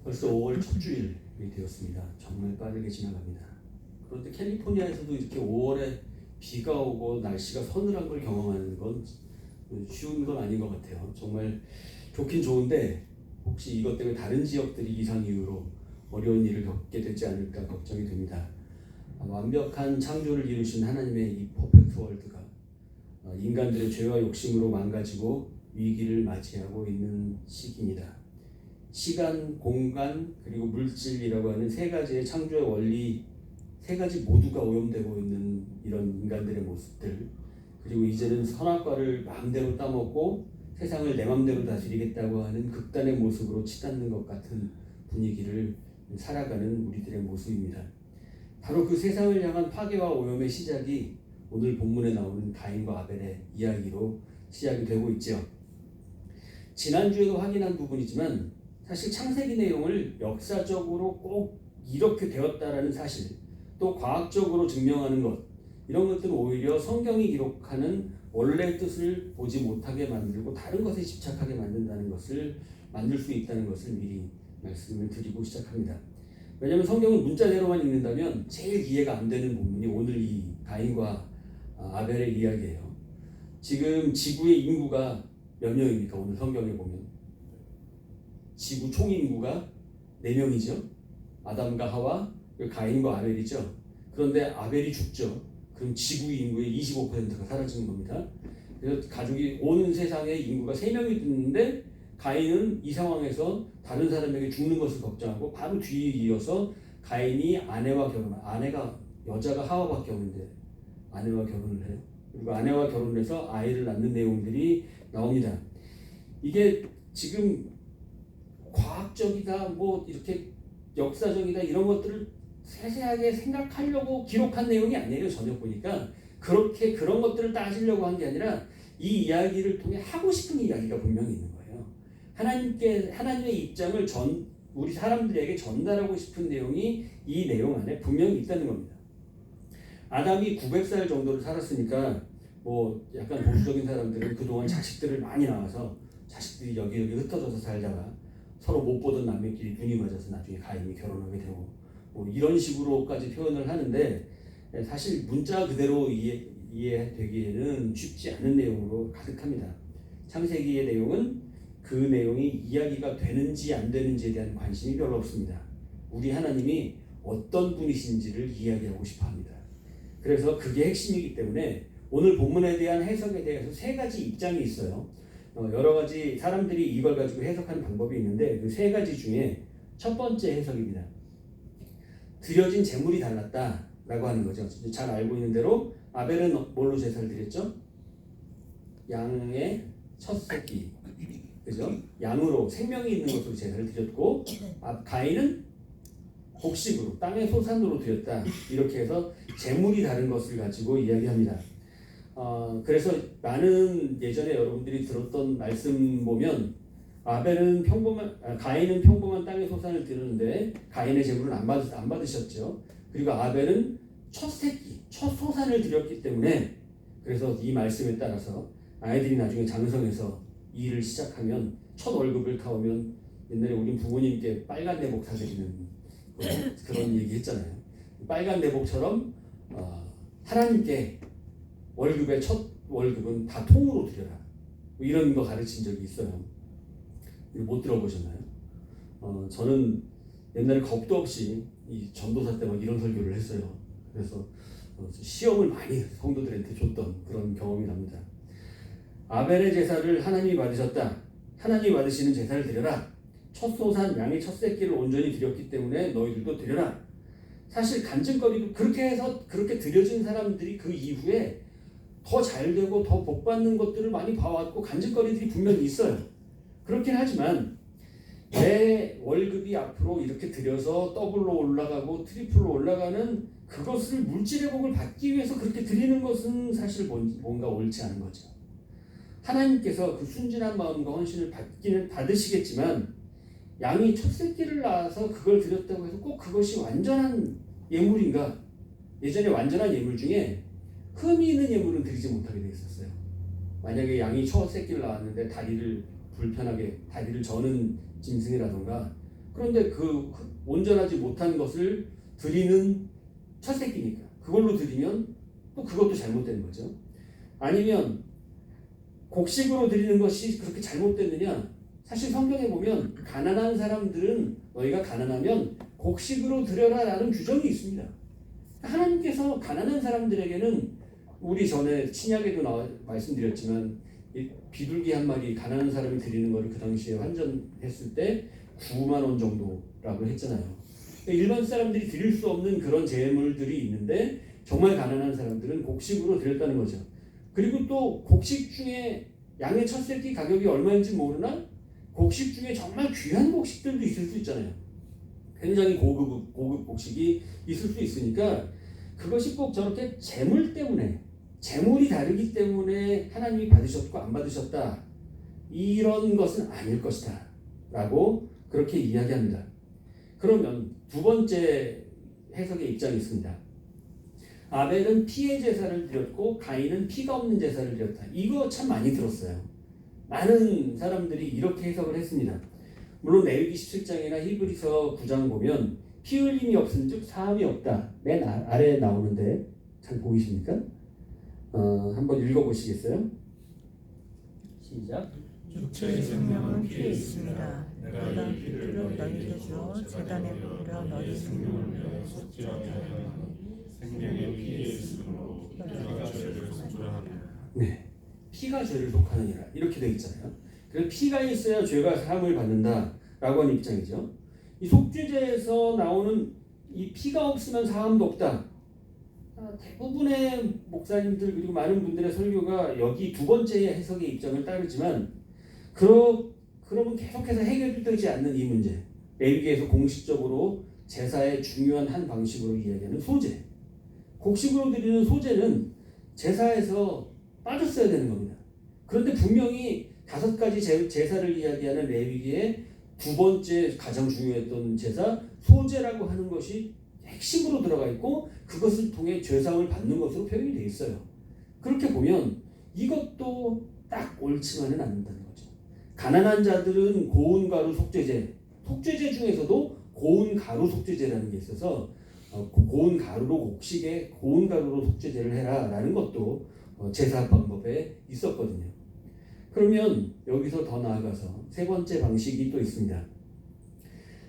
벌써 5월 첫 주일이 되었습니다. 정말 빠르게 지나갑니다. 그런데 캘리포니아에서도 이렇게 5월에 비가 오고 날씨가 서늘한 걸 경험하는 건 쉬운 건 아닌 것 같아요. 정말 좋긴 좋은데 혹시 이것 때문에 다른 지역들이 이상 이후로 어려운 일을 겪게 되지 않을까 걱정이 됩니다. 완벽한 창조를 이루신 하나님의 이 퍼펙트 월드가 인간들의 죄와 욕심으로 망가지고 위기를 맞이하고 있는 시기입니다. 시간, 공간, 그리고 물질이라고 하는 세 가지의 창조의 원리, 세 가지 모두가 오염되고 있는 이런 인간들의 모습들, 그리고 이제는 선악과를 마음대로 따먹고 세상을 내 맘대로 다스리겠다고 하는 극단의 모습으로 치닫는 것 같은 분위기를 살아가는 우리들의 모습입니다. 바로 그 세상을 향한 파괴와 오염의 시작이 오늘 본문에 나오는 가인과 아벨의 이야기로 시작이 되고 있죠. 지난주에도 확인한 부분이지만 사실 창세기 내용을 역사적으로 꼭 이렇게 되었다라는 사실, 또 과학적으로 증명하는 것, 이런 것들은 오히려 성경이 기록하는 원래의 뜻을 보지 못하게 만들고 다른 것에 집착하게 만든다는 것을 만들 수 있다는 것을 미리 말씀을 드리고 시작합니다. 왜냐하면 성경을 문자대로만 읽는다면 제일 이해가 안 되는 부분이 오늘 이 가인과 아벨의 이야기예요. 지금 지구의 인구가 몇 명입니까? 오늘 성경에 보면 지구 총 인구가 4명이죠. 아담과 하와, 가인과 아벨이죠. 그런데 아벨이 죽죠. 그럼 지구 인구의 25%가 사라지는 겁니다. 그래서 가족이 온 세상의 인구가 3명이 됐는데 가인은 이 상황에서 다른 사람에게 죽는 것을 걱정하고 바로 뒤에 이어서 가인이 아내가 여자가 하와밖에 없는데 아내와 결혼을 해요. 그리고 아내와 결혼을 해서 아이를 낳는 내용들이 나옵니다. 이게 지금 과학적이다, 뭐 이렇게 역사적이다 이런 것들을 세세하게 생각하려고 기록한 내용이 아니에요. 전혀 보니까 그렇게 그런 것들을 따지려고 한 게 아니라 이 이야기를 통해 하고 싶은 이야기가 분명히 있는 거예요. 하나님의 입장을 우리 사람들에게 전달하고 싶은 내용이 이 내용 안에 분명히 있다는 겁니다. 아담이 900살 정도를 살았으니까 뭐 약간 보수적인 사람들은 그동안 자식들을 많이 낳아서 자식들이 여기저기 흩어져서 살다가 서로 못 보던 남매끼리 눈이 맞아서 나중에 가인이 결혼하게 되고 뭐 이런 식으로까지 표현을 하는데 사실 문자 그대로 이해되기에는 쉽지 않은 내용으로 가득합니다. 창세기의 내용은 그 내용이 이야기가 되는지 안 되는지에 대한 관심이 별로 없습니다. 우리 하나님이 어떤 분이신지를 이야기하고 싶어 합니다. 그래서 그게 핵심이기 때문에 오늘 본문에 대한 해석에 대해서 3가지 입장이 있어요. 여러 가지 사람들이 이걸 가지고 해석하는 방법이 있는데 그 3가지 중에 첫 번째 해석입니다. 드려진 제물이 달랐다라고 하는 거죠. 잘 알고 있는 대로 아벨은 뭘로 제사를 드렸죠? 양의 첫 새끼, 그죠? 양으로 생명이 있는 것으로 제사를 드렸고 가인은 곡식으로 땅의 소산으로 드렸다. 이렇게 해서 제물이 다른 것을 가지고 이야기합니다. 그래서 많은 예전에 여러분들이 들었던 말씀 보면 가인은 평범한 땅의 소산을 드렸는데 가인의 제물은 안 받으셨죠. 그리고 아벨은 첫 새끼, 첫 소산을 드렸기 때문에 그래서 이 말씀에 따라서 아이들이 나중에 장성해서 일을 시작하면 첫 월급을 타오면 옛날에 우리 부모님께 빨간 내복 사드리는 그런 얘기 했잖아요. 빨간 내복처럼 하나님께 월급의 첫 월급은 다 통으로 드려라. 뭐 이런 거 가르친 적이 있어요. 못 들어보셨나요? 저는 옛날에 겁도 없이 이 전도사 때 막 이런 설교를 했어요. 그래서 시험을 많이 성도들한테 줬던 그런 경험이 납니다. 아벨의 제사를 하나님이 받으셨다. 하나님이 받으시는 제사를 드려라. 첫 소산 양의 첫 새끼를 온전히 드렸기 때문에 너희들도 드려라. 사실 간증거리도 그렇게 해서 그렇게 드려진 사람들이 그 이후에 더 잘되고 더 복받는 것들을 많이 봐왔고 간증거리들이 분명히 있어요. 그렇긴 하지만 내 월급이 앞으로 이렇게 들여서 더블로 올라가고 트리플로 올라가는 그것을 물질의 복을 받기 위해서 그렇게 드리는 것은 사실 뭔가 옳지 않은 거죠. 하나님께서 그 순진한 마음과 헌신을 받으시겠지만 양이 첫 새끼를 낳아서 그걸 드렸다고 해서 꼭 그것이 완전한 예물인가? 예전에 완전한 예물 중에 흠이 있는 예물은 드리지 못하게 되어 있었어요. 만약에 양이 첫 새끼를 낳았는데 다리를 저는 짐승이라던가 그런데 그 온전하지 못한 것을 드리는 첫 새끼니까 그걸로 드리면 또 그것도 잘못된 거죠. 아니면 곡식으로 드리는 것이 그렇게 잘못됐느냐? 사실 성경에 보면 가난한 사람들은 너희가 가난하면 곡식으로 드려라라는 규정이 있습니다. 하나님께서 가난한 사람들에게는 우리 전에 신약에도 말씀드렸지만 비둘기 한 마리 가난한 사람이 드리는 것을 그 당시에 환전했을 때 9만 원 정도라고 했잖아요. 일반 사람들이 드릴 수 없는 그런 재물들이 있는데 정말 가난한 사람들은 곡식으로 드렸다는 거죠. 그리고 또 곡식 중에 양의 첫 새끼 가격이 얼마인지 모르나 곡식 중에 정말 귀한 곡식들도 있을 수 있잖아요. 굉장히 고급 곡식이 있을 수 있으니까 그것이 꼭 저렇게 재물 때문에 재물이 다르기 때문에 하나님이 받으셨고 안 받으셨다 이런 것은 아닐 것이다 라고 그렇게 이야기합니다. 그러면 두 번째 해석의 입장이 있습니다. 아벨은 피의 제사를 드렸고 가인은 피가 없는 제사를 드렸다. 이거 참 많이 들었어요. 많은 사람들이 이렇게 해석을 했습니다. 물론 레위기 17장이나 히브리서 9장 보면 피 흘림이 없은즉 사함이 없다. 맨 아래에 나오는데 잘 보이십니까? 한번 읽어보시겠어요? 시작. 육체의 생명은 피에 있습니다. 내가 이 피를 너희에게 주어 제단에 뿌려 너희 생명을 위하여 속죄하게 하였나니 생명의 피에 있으므로 피가 죄를 속죄하느니라. 네, 피가 죄를 속하느니라 이렇게 되어 있잖아요. 그래서 피가 있어야 죄가 사함을 받는다라고 하는 입장이죠. 이 속죄제에서 나오는 이 피가 없으면 사함도 없다. 대부분의 목사님들 그리고 많은 분들의 설교가 여기 두 번째 해석의 입장을 따르지만 그러면 계속해서 해결되지 않는 이 문제, 레위기에서 공식적으로 제사의 중요한 한 방식으로 이야기하는 소제, 곡식으로 드리는 소제는 제사에서 빠졌어야 되는 겁니다. 그런데 분명히 5가지 제사를 이야기하는 레위기의 두 번째 가장 중요했던 제사 소제라고 하는 것이 핵심으로 들어가 있고 그것을 통해 죄사함을 받는 것으로 표현이 되어 있어요. 그렇게 보면 이것도 딱 옳지만은 않는다는 거죠. 가난한 자들은 고운 가루 속죄제, 속죄제 중에서도 고운 가루 속죄제라는 게 있어서 고운 가루로 곡식에 고운 가루로 속죄제를 해라라는 것도 제사 방법에 있었거든요. 그러면 여기서 더 나아가서 세 번째 방식이 또 있습니다.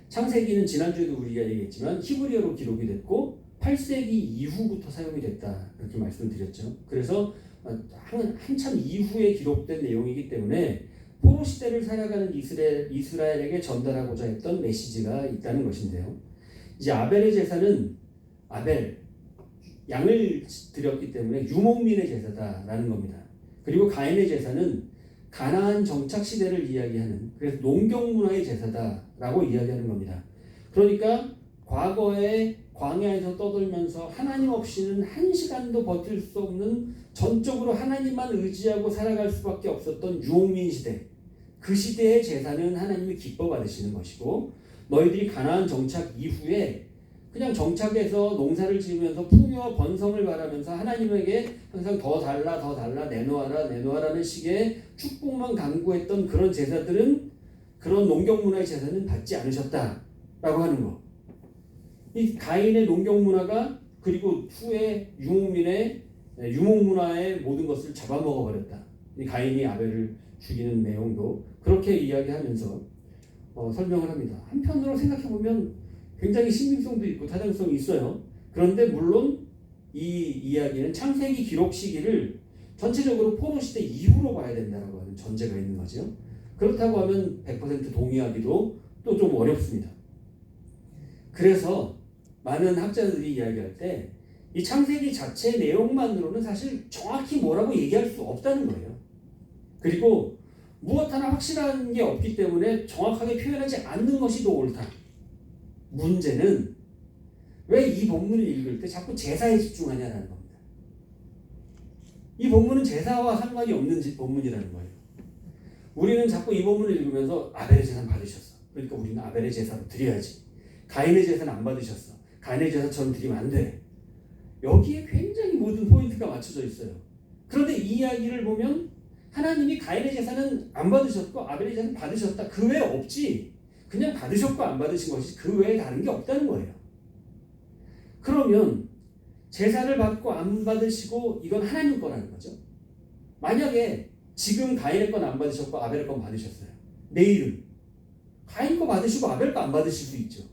창세기는 지난주에도 우리가 얘기했지만 히브리어로 기록이 됐고 8세기 이후부터 사용이 됐다 이렇게 말씀을 드렸죠. 그래서 한참 이후에 기록된 내용이기 때문에 포로 시대를 살아가는 이스라엘에게 전달하고자 했던 메시지가 있다는 것인데요. 이제 아벨의 제사는 양을 드렸기 때문에 유목민의 제사다라는 겁니다. 그리고 가인의 제사는 가나안 정착 시대를 이야기하는 그래서 농경 문화의 제사다라고 이야기하는 겁니다. 그러니까 과거에 광야에서 떠돌면서 하나님 없이는 한 시간도 버틸 수 없는 전적으로 하나님만 의지하고 살아갈 수밖에 없었던 유목민 시대, 그 시대의 제사는 하나님이 기뻐 받으시는 것이고 너희들이 가나안 정착 이후에 그냥 정착해서 농사를 지으면서 풍요와 번성을 바라면서 하나님에게 항상 더 달라 내놓아라는 식의 축복만 강구했던 그런 제사들은 그런 농경 문화의 제사는 받지 않으셨다라고 하는 거. 이 가인의 농경 문화가 그리고 후에 유목민의 유목 문화의 모든 것을 잡아먹어 버렸다. 이 가인이 아벨을 죽이는 내용도 그렇게 이야기하면서 설명을 합니다. 한편으로 생각해 보면 굉장히 신빙성도 있고 타당성이 있어요. 그런데 물론 이 이야기는 창세기 기록 시기를 전체적으로 포로 시대 이후로 봐야 된다라고 하는 전제가 있는 거죠. 그렇다고 하면 100% 동의하기도 또 좀 어렵습니다. 그래서 많은 학자들이 이야기할 때 이 창세기 자체 내용만으로는 사실 정확히 뭐라고 얘기할 수 없다는 거예요. 그리고 무엇 하나 확실한 게 없기 때문에 정확하게 표현하지 않는 것이 더 옳다. 문제는 왜 이 본문을 읽을 때 자꾸 제사에 집중하냐라는 겁니다. 이 본문은 제사와 상관이 없는 본문이라는 거예요. 우리는 자꾸 이 본문을 읽으면서 아벨의 제사는 받으셨어. 그러니까 우리는 아벨의 제사로 드려야지. 가인의 제사는 안 받으셨어. 가인의 제사처럼 드리면 안 돼. 여기에 굉장히 모든 포인트가 맞춰져 있어요. 그런데 이 이야기를 보면 하나님이 가인의 제사는 안 받으셨고 아벨의 제사는 받으셨다. 그 외에 없지. 그냥 받으셨고 안 받으신 것이 그 외에 다른 게 없다는 거예요. 그러면 제사를 받고 안 받으시고 이건 하나님 거라는 거죠. 만약에 지금 가인의 건 안 받으셨고 아벨의 건 받으셨어요. 내일은 가인 거 받으시고 아벨 거 안 받으실 수 있죠.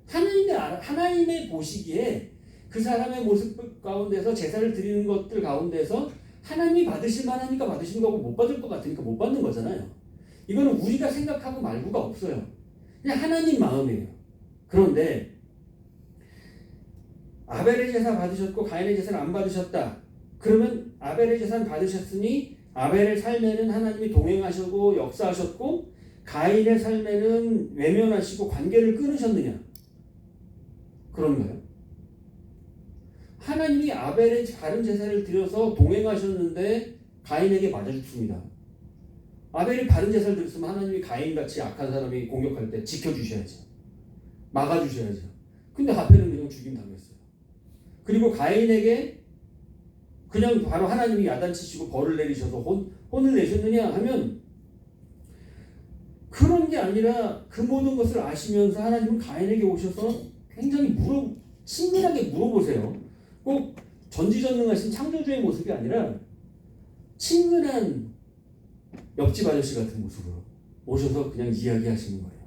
하나님의 보시기에 그 사람의 모습 가운데서 제사를 드리는 것들 가운데서 하나님이 받으실 만하니까 받으시는 거고 못 받을 것 같으니까 못 받는 거잖아요. 이거는 우리가 생각하고 말고가 없어요. 그냥 하나님 마음이에요. 그런데 아벨의 제사 받으셨고 가인의 제사를 안 받으셨다. 그러면 아벨의 제사는 받으셨으니 아벨의 삶에는 하나님이 동행하시고 역사하셨고 가인의 삶에는 외면하시고 관계를 끊으셨느냐? 그런가요? 하나님이 아벨의 다른 제사를 드려서 동행하셨는데 가인에게 맞아 죽습니다. 아벨이 다른 제사를 드렸으면 하나님이 가인같이 악한 사람이 공격할 때 지켜주셔야죠. 막아주셔야죠. 근데 아벨은 그냥 죽임 당했어요. 그리고 가인에게 그냥 바로 하나님이 야단치시고 벌을 내리셔서 혼을 내셨느냐 하면 그런 게 아니라 그 모든 것을 아시면서 하나님은 가인에게 오셔서 굉장히 친밀하게 물어보세요. 꼭 전지전능하신 창조주의 모습이 아니라 친근한 옆집 아저씨 같은 모습으로 오셔서 그냥 이야기하시는 거예요.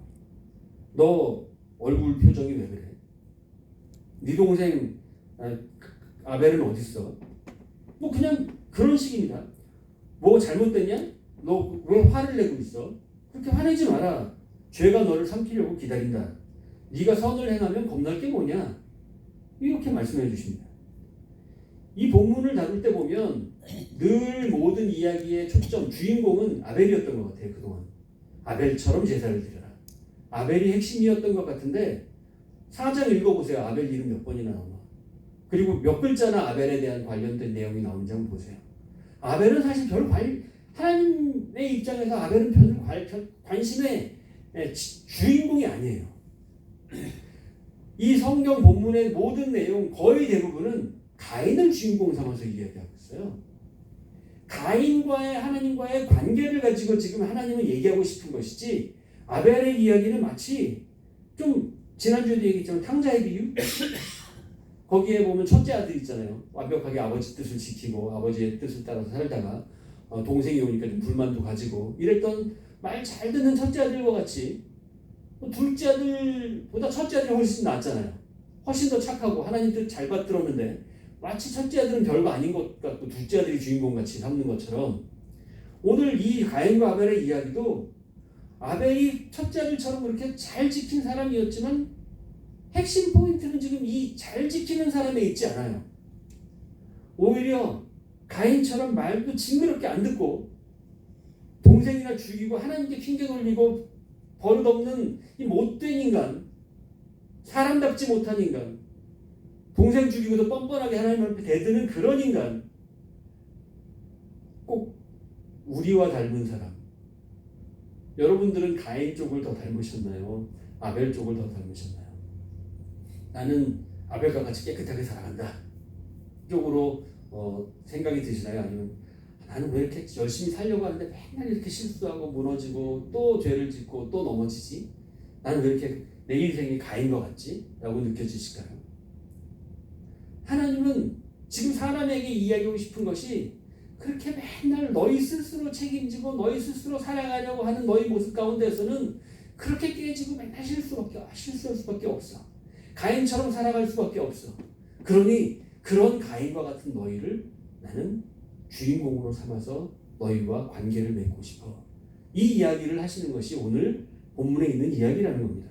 너 얼굴 표정이 왜 그래? 네 동생 아벨은 어디 있어? 뭐 그냥 그런 식입니다. 뭐 잘못됐냐? 너 왜 화를 내고 있어? 그렇게 화내지 마라. 죄가 너를 삼키려고 기다린다. 네가 선을 행하면 겁날 게 뭐냐? 이렇게 말씀해 주십니다. 이 본문을 다룰 때 보면 늘 모든 이야기의 초점, 주인공은 아벨이었던 것 같아요. 그동안. 아벨처럼 제사를 드려라. 아벨이 핵심이었던 것 같은데 4장 읽어보세요. 아벨 이름 몇 번이나 나오나. 그리고 몇 글자나 아벨에 대한 관련된 내용이 나오는지 한번 보세요. 아벨은 사실 하나님의 입장에서 아벨은 별 관심의 주인공이 아니에요. 이 성경 본문의 모든 내용 거의 대부분은 가인을 주인공 삼아서 이야기하고 있어요. 가인과의 하나님과의 관계를 가지고 지금 하나님은 얘기하고 싶은 것이지 아벨의 이야기는 마치 좀 지난주에도 얘기했지만 탕자의 비유? 거기에 보면 첫째 아들 있잖아요. 완벽하게 아버지 뜻을 지키고 아버지의 뜻을 따라서 살다가 동생이 오니까 좀 불만도 가지고 이랬던 말 잘 듣는 첫째 아들과 같이 둘째 아들보다 첫째 아들이 훨씬 낫잖아요. 훨씬 더 착하고 하나님 뜻 잘 받들었는데 마치 첫째 아들은 별거 아닌 것 같고 둘째 아들이 주인공같이 삼는 것처럼 오늘 이 가인과 아벨의 이야기도 아벨이 첫째 아들처럼 그렇게 잘 지킨 사람이었지만 핵심 포인트는 지금 이 잘 지키는 사람에 있지 않아요. 오히려 가인처럼 말도 징그럽게 안 듣고 동생이나 죽이고 하나님께 핑계 돌리고 버릇없는 이 못된 인간, 사람답지 못한 인간, 동생 죽이고도 뻔뻔하게 하나님 앞에 대드는 그런 인간, 꼭 우리와 닮은 사람. 여러분들은 가인 쪽을 더 닮으셨나요? 아벨 쪽을 더 닮으셨나요? 나는 아벨과 같이 깨끗하게 살아간다 쪽으로 생각이 드시나요? 아니면 나는 왜 이렇게 열심히 살려고 하는데 맨날 이렇게 실수하고 무너지고 또 죄를 짓고 또 넘어지지? 나는 왜 이렇게 내 인생이 가인 것 같지? 라고 느껴지실까요? 하나님은 지금 사람에게 이야기하고 싶은 것이 그렇게 맨날 너희 스스로 책임지고 너희 스스로 살아가려고 하는 너희 모습 가운데서는 그렇게 깨지고 맨날 실수할 수밖에 없어. 가인처럼 살아갈 수밖에 없어. 그러니 그런 가인과 같은 너희를 나는 주인공으로 삼아서 너희와 관계를 맺고 싶어. 이 이야기를 하시는 것이 오늘 본문에 있는 이야기라는 겁니다.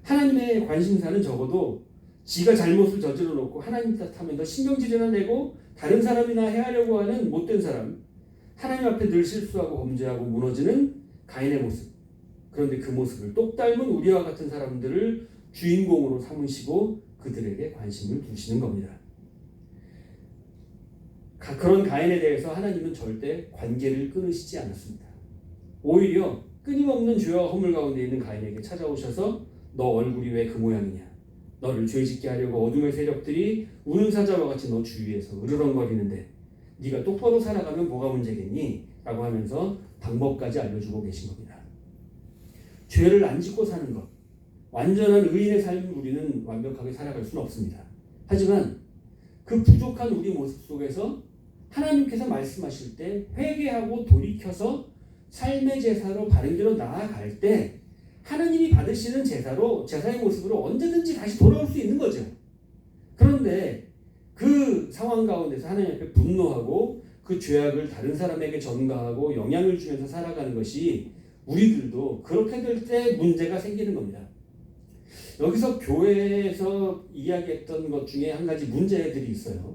하나님의 관심사는 적어도 지가 잘못을 저질러 놓고 하나님 탓하면서 신경질이나 내고 다른 사람이나 해하려고 하는 못된 사람, 하나님 앞에 늘 실수하고 범죄하고 무너지는 가인의 모습. 그런데 그 모습을 똑 닮은 우리와 같은 사람들을 주인공으로 삼으시고 그들에게 관심을 두시는 겁니다. 그런 가인에 대해서 하나님은 절대 관계를 끊으시지 않았습니다. 오히려 끊임없는 죄와 허물 가운데 있는 가인에게 찾아오셔서 너 얼굴이 왜 그 모양이냐? 너를 죄짓게 하려고 어둠의 세력들이 우는 사자와 같이 너 주위에서 으르렁거리는데 네가 똑바로 살아가면 뭐가 문제겠니? 라고 하면서 방법까지 알려주고 계신 겁니다. 죄를 안 짓고 사는 것, 완전한 의인의 삶을 우리는 완벽하게 살아갈 수는 없습니다. 하지만 그 부족한 우리 모습 속에서 하나님께서 말씀하실 때 회개하고 돌이켜서 삶의 제사로 바른 길로 나아갈 때 하나님이 받으시는 제사의 모습으로 언제든지 다시 돌아올 수 있는 거죠. 그런데 그 상황 가운데서 하나님 앞에 분노하고 그 죄악을 다른 사람에게 전가하고 영향을 주면서 살아가는 것이 우리들도 그렇게 될 때 문제가 생기는 겁니다. 여기서 교회에서 이야기했던 것 중에 한 가지 문제들이 있어요.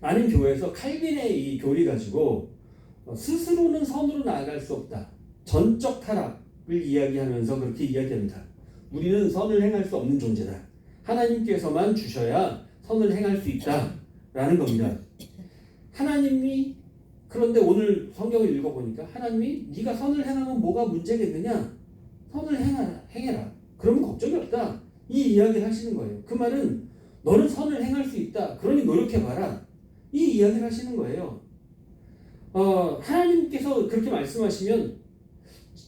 많은 교회에서 칼빈의 이 교리 가지고 스스로는 선으로 나아갈 수 없다. 전적 타락을 이야기하면서 그렇게 이야기합니다. 우리는 선을 행할 수 없는 존재다. 하나님께서만 주셔야 선을 행할 수 있다라는 겁니다. 하나님이 그런데 오늘 성경을 읽어보니까 하나님이 네가 선을 행하면 뭐가 문제겠느냐? 선을 행해라. 그러면 걱정이 없다. 이 이야기를 하시는 거예요. 그 말은 너는 선을 행할 수 있다. 그러니 노력해봐라. 이 이야기를 하시는 거예요. 하나님께서 그렇게 말씀하시면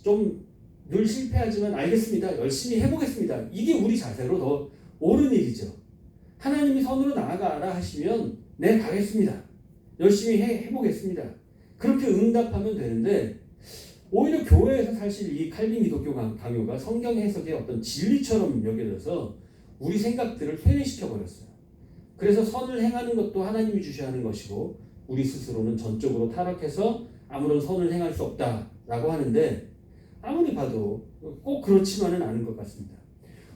좀 늘 실패하지만 알겠습니다. 열심히 해보겠습니다. 이게 우리 자세로 더 옳은 일이죠. 하나님이 선으로 나아가라 하시면 네 가겠습니다. 열심히 해보겠습니다. 그렇게 응답하면 되는데 오히려 교회에서 사실 이 칼빈 기독교 강요가 성경 해석의 어떤 진리처럼 여겨져서 우리 생각들을 쇠뇌시켜 버렸어요. 그래서 선을 행하는 것도 하나님이 주셔야 하는 것이고 우리 스스로는 전적으로 타락해서 아무런 선을 행할 수 없다라고 하는데 아무리 봐도 꼭 그렇지만은 않은 것 같습니다.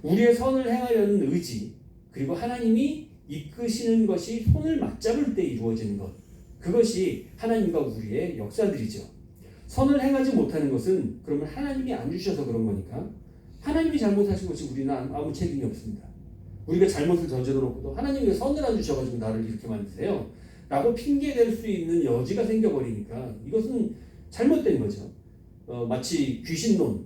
우리의 선을 행하려는 의지 그리고 하나님이 이끄시는 것이 손을 맞잡을 때 이루어지는 것 그것이 하나님과 우리의 역사들이죠. 선을 행하지 못하는 것은 그러면 하나님이 안 주셔서 그런 거니까 하나님이 잘못하신 것이 우리는 아무 책임이 없습니다. 우리가 잘못을 저질러 놓고도 하나님이 선을 안 주셔가지고 나를 이렇게 만드세요 라고 핑계댈 수 있는 여지가 생겨버리니까 이것은 잘못된 거죠. 마치 귀신론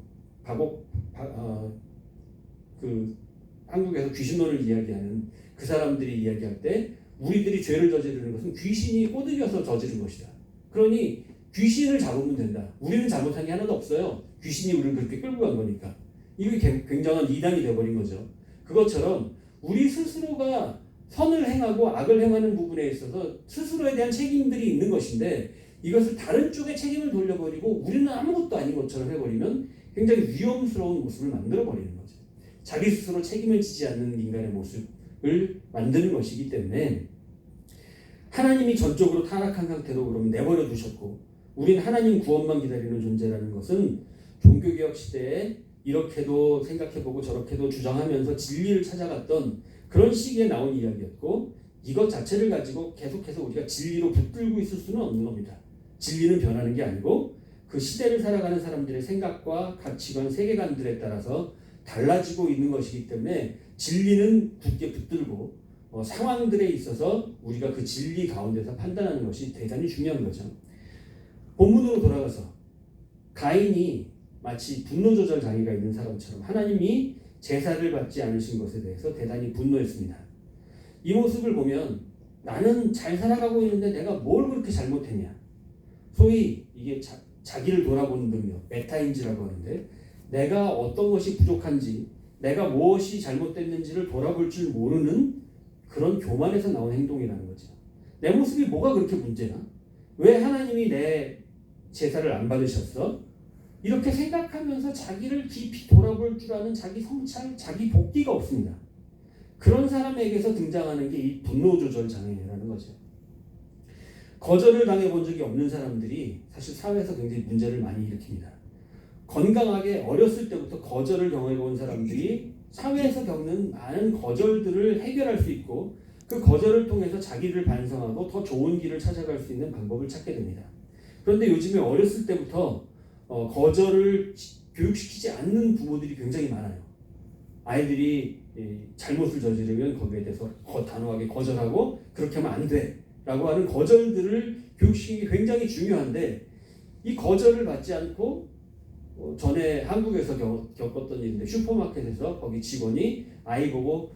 한국에서 귀신론을 이야기하는 그 사람들이 이야기할 때 우리들이 죄를 저지르는 것은 귀신이 꼬드겨서 저지른 것이다. 그러니 귀신을 잡으면 된다. 우리는 잘못한 게 하나도 없어요. 귀신이 우리를 그렇게 끌고 간 거니까. 이게 굉장한 이단이 돼버린 거죠. 그것처럼 우리 스스로가 선을 행하고 악을 행하는 부분에 있어서 스스로에 대한 책임들이 있는 것인데 이것을 다른 쪽에 책임을 돌려버리고 우리는 아무것도 아닌 것처럼 해버리면 굉장히 위험스러운 모습을 만들어버리는 거죠. 자기 스스로 책임을 지지 않는 인간의 모습을 만드는 것이기 때문에 하나님이 전적으로 타락한 상태로 그러면 내버려 두셨고 우린 하나님 구원만 기다리는 존재라는 것은 종교개혁 시대에 이렇게도 생각해보고 저렇게도 주장하면서 진리를 찾아갔던 그런 시기에 나온 이야기였고 이것 자체를 가지고 계속해서 우리가 진리로 붙들고 있을 수는 없는 겁니다. 진리는 변하는 게 아니고 그 시대를 살아가는 사람들의 생각과 가치관, 세계관들에 따라서 달라지고 있는 것이기 때문에 진리는 굳게 붙들고 상황들에 있어서 우리가 그 진리 가운데서 판단하는 것이 대단히 중요한 거죠. 본문으로 돌아가서 가인이 마치 분노 조절 장애가 있는 사람처럼 하나님이 제사를 받지 않으신 것에 대해서 대단히 분노했습니다. 이 모습을 보면 나는 잘 살아가고 있는데 내가 뭘 그렇게 잘못했냐. 소위 이게 자기를 돌아보는 능력, 메타인지라고 하는데 내가 어떤 것이 부족한지 내가 무엇이 잘못됐는지를 돌아볼 줄 모르는 그런 교만에서 나온 행동이라는 거죠. 내 모습이 뭐가 그렇게 문제나? 왜 하나님이 내 제사를 안 받으셨어? 이렇게 생각하면서 자기를 깊이 돌아볼 줄 아는 자기 성찰, 자기 복귀가 없습니다. 그런 사람에게서 등장하는 게 이 분노 조절 장애라는 거죠. 거절을 당해본 적이 없는 사람들이 사실 사회에서 굉장히 문제를 많이 일으킵니다. 건강하게 어렸을 때부터 거절을 경험해본 사람들이 사회에서 겪는 많은 거절들을 해결할 수 있고 그 거절을 통해서 자기를 반성하고 더 좋은 길을 찾아갈 수 있는 방법을 찾게 됩니다. 그런데 요즘에 어렸을 때부터 거절을 교육시키지 않는 부모들이 굉장히 많아요. 아이들이 잘못을 저지르면 거기에 대해서 단호하게 거절하고 그렇게 하면 안 돼 라고 하는 거절들을 교육시키는 게 굉장히 중요한데 이 거절을 받지 않고 전에 한국에서 겪었던 일인데 슈퍼마켓에서 거기 직원이 아이 보고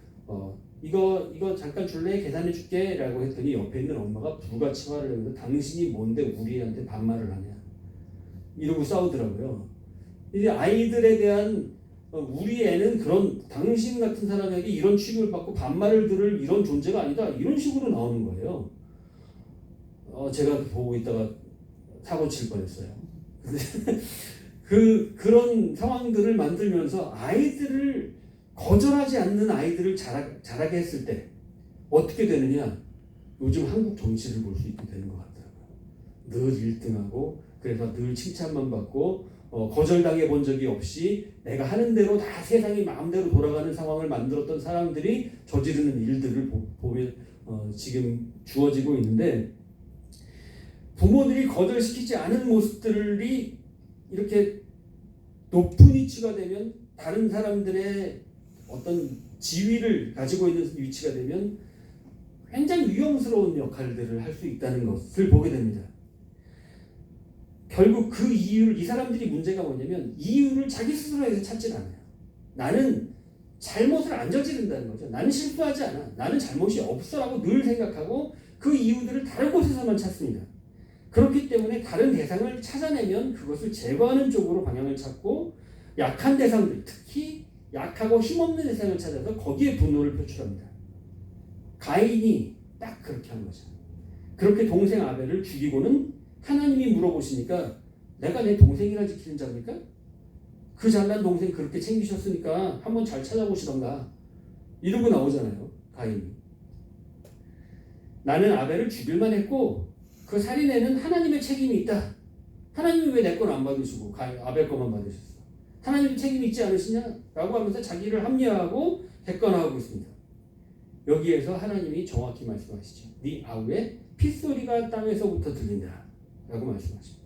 이거 잠깐 줄래? 계산해 줄게 라고 했더니 옆에 있는 엄마가 불같이 화를 내면서 당신이 뭔데 우리한테 반말을 하냐 이러고 싸우더라고요. 이제 아이들에 대한 우리 애는 그런 당신 같은 사람에게 이런 취급을 받고 반말을 들을 이런 존재가 아니다. 이런 식으로 나오는 거예요. 제가 보고 있다가 사고 칠 뻔했어요. 그런 상황들을 만들면서 아이들을 거절하지 않는 아이들을 자라게 했을 때 어떻게 되느냐? 요즘 한국 정치를 볼 수 있게 되는 것 같더라고요. 늘 1등하고 그래서 늘 칭찬만 받고 거절당해 본 적이 없이 내가 하는 대로 다 세상이 마음대로 돌아가는 상황을 만들었던 사람들이 저지르는 일들을 보면 지금 주어지고 있는데 부모들이 거절시키지 않은 모습들이 이렇게 높은 위치가 되면 다른 사람들의 어떤 지위를 가지고 있는 위치가 되면 굉장히 위험스러운 역할들을 할 수 있다는 것을 보게 됩니다. 결국 그 이유를 이 사람들이 문제가 뭐냐면 이유를 자기 스스로에서 찾질 않아요. 나는 잘못을 안 저지른다는 거죠. 나는 실수하지 않아. 나는 잘못이 없어라고 늘 생각하고 그 이유들을 다른 곳에서만 찾습니다. 그렇기 때문에 다른 대상을 찾아내면 그것을 제거하는 쪽으로 방향을 찾고 약한 대상들, 특히 약하고 힘없는 대상을 찾아서 거기에 분노를 표출합니다. 가인이 딱 그렇게 한 거죠. 그렇게 동생 아벨을 죽이고는 하나님이 물어보시니까 내가 내 동생이라 지키는 자입니까? 그 잘난 동생 그렇게 챙기셨으니까 한번 잘 찾아보시던가 이러고 나오잖아요. 가인이. 나는 아벨을 죽일만 했고 그 살인에는 하나님의 책임이 있다. 하나님이 왜 내 건 안 받으시고 아벨 것만 받으셨어? 하나님 책임이 있지 않으시냐? 라고 하면서 자기를 합리화하고 객관화하고 있습니다. 여기에서 하나님이 정확히 말씀하시죠. 네 아우의 핏소리가 땅에서부터 들린다. 라고 말씀하십니다.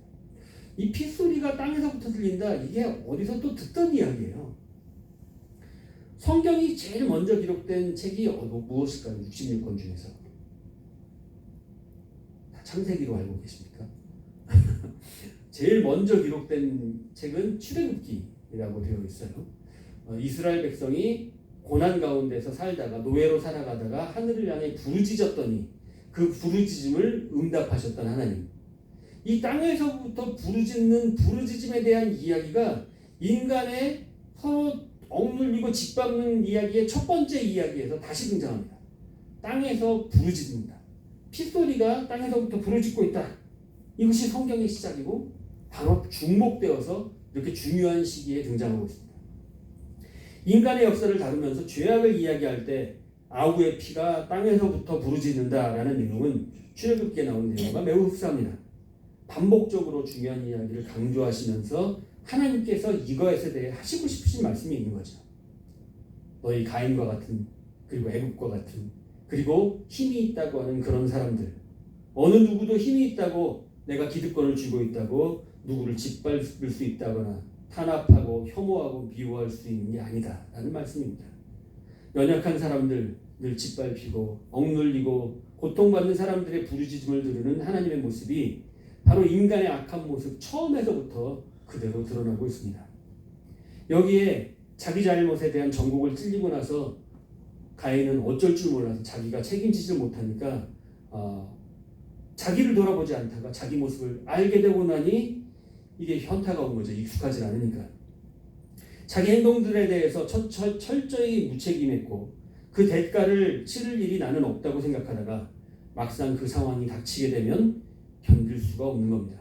이 핏소리가 땅에서부터 들린다. 이게 어디서 또 듣던 이야기예요. 성경이 제일 먼저 기록된 책이 무엇일까요? 66권 중에서. 다 창세기로 알고 계십니까? 제일 먼저 기록된 책은 출애굽기라고 되어 있어요. 이스라엘 백성이 고난 가운데서 살다가 노예로 살아가다가 하늘을 향해 부르짖었더니 그 부르짖음을 응답하셨던 하나님. 이 땅에서부터 부르짖는 부르짖음에 대한 이야기가 인간의 서로 억눌리고 짓밟는 이야기의 첫 번째 이야기에서 다시 등장합니다. 땅에서 부르짖는다. 핏소리가 땅에서부터 부르짖고 있다. 이것이 성경의 시작이고 바로 중복되어서 이렇게 중요한 시기에 등장하고 있습니다. 인간의 역사를 다루면서 죄악을 이야기할 때 아우의 피가 땅에서부터 부르짖는다라는 내용은 출애굽기에 나오는 내용과 매우 흡사합니다. 반복적으로 중요한 이야기를 강조하시면서 하나님께서 이것에 대해 하시고 싶으신 말씀이 있는 거죠. 너희 가인과 같은 그리고 애굽과 같은 그리고 힘이 있다고 하는 그런 사람들 어느 누구도 힘이 있다고 내가 기득권을 쥐고 있다고 누구를 짓밟을 수 있다거나 탄압하고 혐오하고 미워할 수 있는 게 아니다 라는 말씀입니다. 연약한 사람들 늘 짓밟히고 억눌리고 고통받는 사람들의 부르짖음을 들으는 하나님의 모습이 바로 인간의 악한 모습 처음에서부터 그대로 드러나고 있습니다. 여기에 자기 잘못에 대한 정곡을 찔리고 나서 가인은 어쩔 줄 몰라서 자기가 책임지지 못하니까 자기를 돌아보지 않다가 자기 모습을 알게 되고 나니 이게 현타가 온 거죠. 익숙하지 않으니까. 자기 행동들에 대해서 철저히 무책임했고 그 대가를 치를 일이 나는 없다고 생각하다가 막상 그 상황이 닥치게 되면 견딜 수가 없는 겁니다.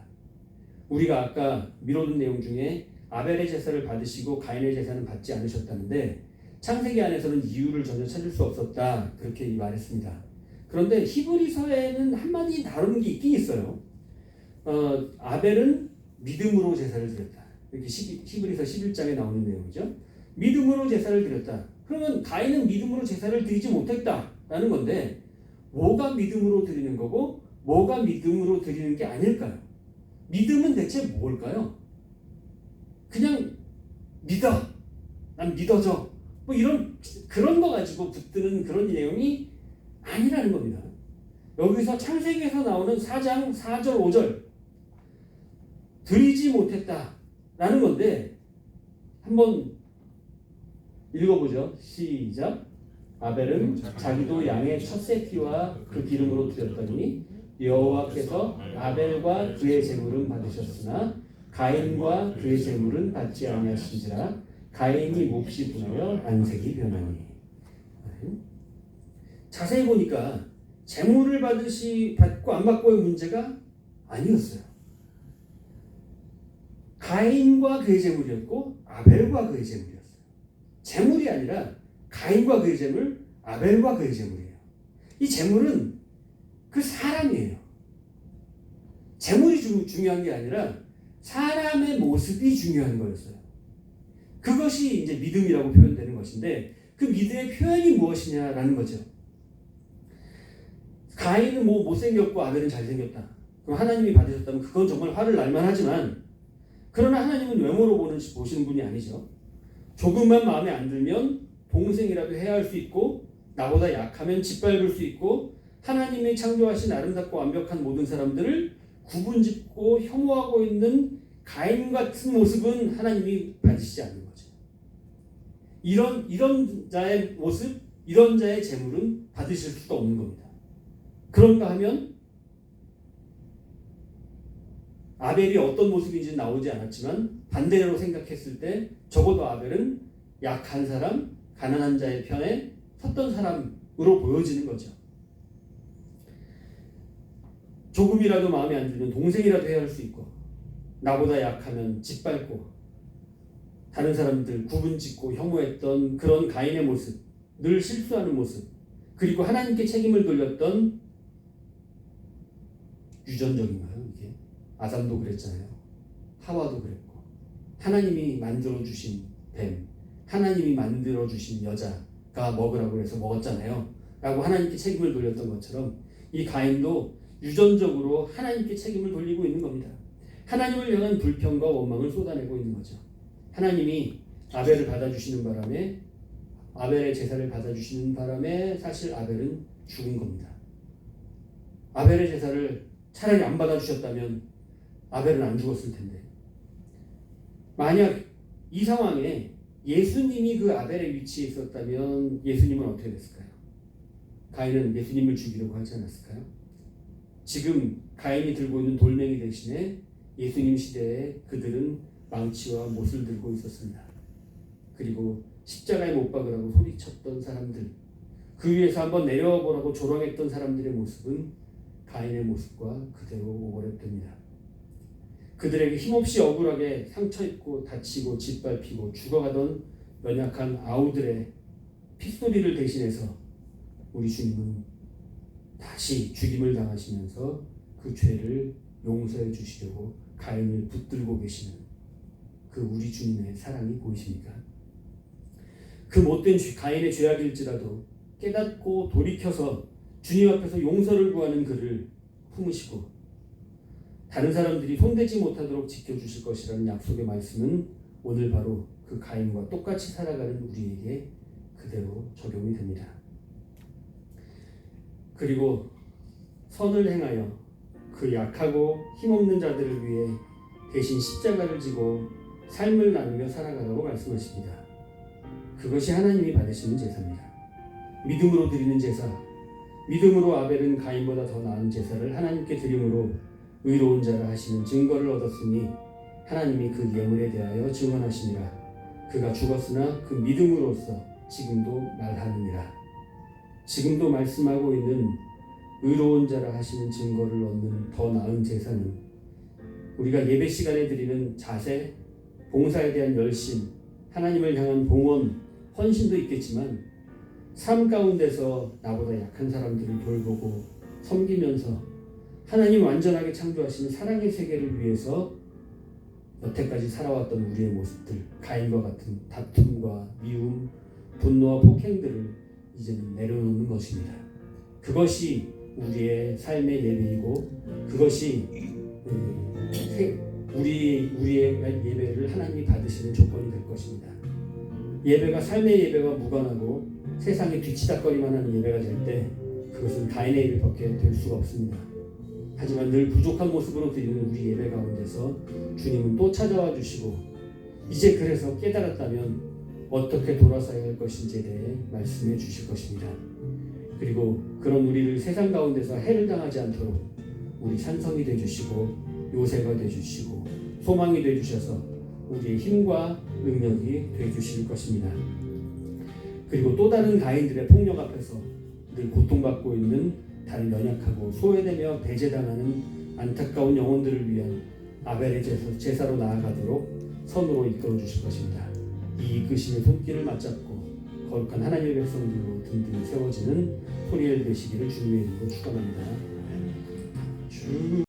우리가 아까 미뤄둔 내용 중에 아벨의 제사를 받으시고 가인의 제사는 받지 않으셨다는데 창세기 안에서는 이유를 전혀 찾을 수 없었다 그렇게 말했습니다. 그런데 히브리서에는 한마디 다른 게 있긴 있어요. 아벨은 믿음으로 제사를 드렸다. 이렇게 히브리서 11장에 나오는 내용이죠. 믿음으로 제사를 드렸다. 그러면 가인은 믿음으로 제사를 드리지 못했다라는 건데 뭐가 믿음으로 드리는 거고 뭐가 믿음으로 드리는 게 아닐까요? 믿음은 대체 뭘까요? 그냥 믿어. 난 믿어져. 뭐 이런 그런 거 가지고 붙드는 그런 내용이 아니라는 겁니다. 여기서 창세기에서 나오는 4장 4절 5절 드리지 못했다라는 건데 한번 읽어보죠. 시작. 아벨은 자기도 양의 첫새 피와 그 기름으로 드렸더니 여호와께서 아벨과 그의 제물은 받으셨으나 가인과 그의 재물은 받지 아니하신지라 가인이 몹시 분하여 안색이 변하니. 자세히 보니까 재물을 받고 안 받고의 문제가 아니었어요. 가인과 그의 재물이었고 아벨과 그의 재물이었어요. 재물이 아니라 가인과 그의 재물, 아벨과 그의 재물이에요. 이 재물은 그 사람이에요. 재물이 중요한 게 아니라 사람의 모습이 중요한 거였어요. 그것이 이제 믿음이라고 표현되는 것인데 그 믿음의 표현이 무엇이냐라는 거죠. 가인은 못생겼고 아벨은 잘생겼다. 그럼 하나님이 받으셨다면 그건 정말 화를 날만 하지만 그러나 하나님은 외모로 보시는 분이 아니죠. 조금만 마음에 안 들면 동생이라도 해야 할 수 있고 나보다 약하면 짓밟을 수 있고 하나님이 창조하신 아름답고 완벽한 모든 사람들을 구분짓고 혐오하고 있는 가인 같은 모습은 하나님이 받으시지 않는 거죠. 이런 자의 모습, 이런 자의 재물은 받으실 수도 없는 겁니다. 그런가 하면 아벨이 어떤 모습인지는 나오지 않았지만 반대로 생각했을 때 적어도 아벨은 약한 사람, 가난한 자의 편에 섰던 사람으로 보여지는 거죠. 조금이라도 마음에 안 들면 동생이라도 해야 할 수 있고 나보다 약하면 짓밟고 다른 사람들 구분짓고 혐오했던 그런 가인의 모습, 늘 실수하는 모습, 그리고 하나님께 책임을 돌렸던 유전적인가요? 이게 아담도 그랬잖아요. 하와도 그랬고 하나님이 만들어주신 뱀, 하나님이 만들어주신 여자가 먹으라고 해서 먹었잖아요 라고 하나님께 책임을 돌렸던 것처럼 이 가인도 유전적으로 하나님께 책임을 돌리고 있는 겁니다. 하나님을 향한 불평과 원망을 쏟아내고 있는 거죠. 하나님이 아벨을 받아주시는 바람에 아벨의 제사를 받아주시는 바람에 사실 아벨은 죽은 겁니다. 아벨의 제사를 차라리 안 받아주셨다면 아벨은 안 죽었을 텐데 만약 이 상황에 예수님이 그 아벨의 위치에 있었다면 예수님은 어떻게 됐을까요? 가인은 예수님을 죽이려고 하지 않았을까요? 지금 가인이 들고 있는 돌멩이 대신에 예수님 시대에 그들은 망치와 못을 들고 있었습니다. 그리고 십자가에 못 박으라고 소리쳤던 사람들, 그 위에서 한번 내려보라고 조롱했던 사람들의 모습은 가인의 모습과 그대로 오버랩됩니다. 그들에게 힘없이 억울하게 상처입고 다치고 짓밟히고 죽어가던 연약한 아우들의 핏소리를 대신해서 우리 주님은 다시 죽임을 당하시면서 그 죄를 용서해 주시려고 가인을 붙들고 계시는 그 우리 주님의 사랑이 보이십니까? 그 못된 가인의 죄악일지라도 깨닫고 돌이켜서 주님 앞에서 용서를 구하는 그를 품으시고 다른 사람들이 손대지 못하도록 지켜주실 것이라는 약속의 말씀은 오늘 바로 그 가인과 똑같이 살아가는 우리에게 그대로 적용이 됩니다. 그리고 선을 행하여 그 약하고 힘없는 자들을 위해 대신 십자가를 지고 삶을 나누며 살아가라고 말씀하십니다. 그것이 하나님이 받으시는 제사입니다. 믿음으로 드리는 제사, 믿음으로 아벨은 가인보다 더 나은 제사를 하나님께 드림으로 의로운 자라 하시는 증거를 얻었으니 하나님이 그 예물에 대하여 증언하시니라. 그가 죽었으나 그 믿음으로써 지금도 말하느니라. 지금도 말씀하고 있는 의로운 자라 하시는 증거를 얻는 더 나은 제사는 우리가 예배 시간에 드리는 자세, 봉사에 대한 열심, 하나님을 향한 봉헌, 헌신도 있겠지만 삶 가운데서 나보다 약한 사람들을 돌보고 섬기면서 하나님 완전하게 창조하시는 사랑의 세계를 위해서 여태까지 살아왔던 우리의 모습들, 가인과 같은 다툼과 미움, 분노와 폭행들을 이제는 내려놓는 것입니다. 그것이 우리의 삶의 예배이고 그것이 우리의 예배를 하나님이 받으시는 조건이 될 것입니다. 예배가 삶의 예배가 무관하고 세상에 뒤치다거리만 하는 예배가 될 때 그것은 가인의 예배밖에 될 수가 없습니다. 하지만 늘 부족한 모습으로 드리는 우리 예배 가운데서 주님은 또 찾아와 주시고 이제 그래서 깨달았다면 어떻게 돌아서야 할 것인지에 대해 말씀해 주실 것입니다. 그리고 그런 우리를 세상 가운데서 해를 당하지 않도록 우리 산성이 되어주시고 요새가 되어주시고 소망이 되주셔서 우리의 힘과 능력이 되주실 것입니다. 그리고 또 다른 가인들의 폭력 앞에서 늘 고통받고 있는 다른 연약하고 소외되며 배제당하는 안타까운 영혼들을 위한 아벨의 제사로 나아가도록 선으로 이끌어 주실 것입니다. 이 이끄심의 손길을 맞잡고 거룩한 하나님의 백성들로 든든히 세워지는 토니엘 되시기를 주님의 이름으로 축원합니다.